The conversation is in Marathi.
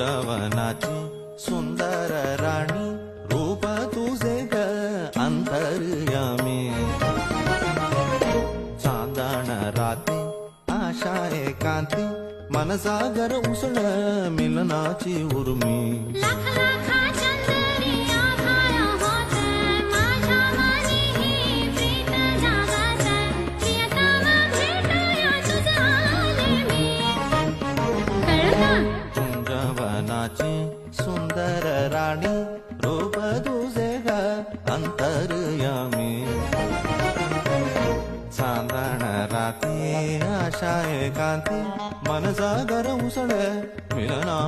कुंजवनाची सुंदर राणी रूप तुझे ग अंतर्यामी चांदण राती आशा एकांती मनसागर उसळ मिलनाची उर्मी लाख लाखा चंदरी आभाळ होत माझ्या मनी ही प्रीत जागत प्रियतमा भेटूया तुझं आले मी कळलं कुंजवनाची सुंदर राणी रूप तुझे ग अंतर्यामी चांदण राती आशा एकांती मनसागर उसळ मिलना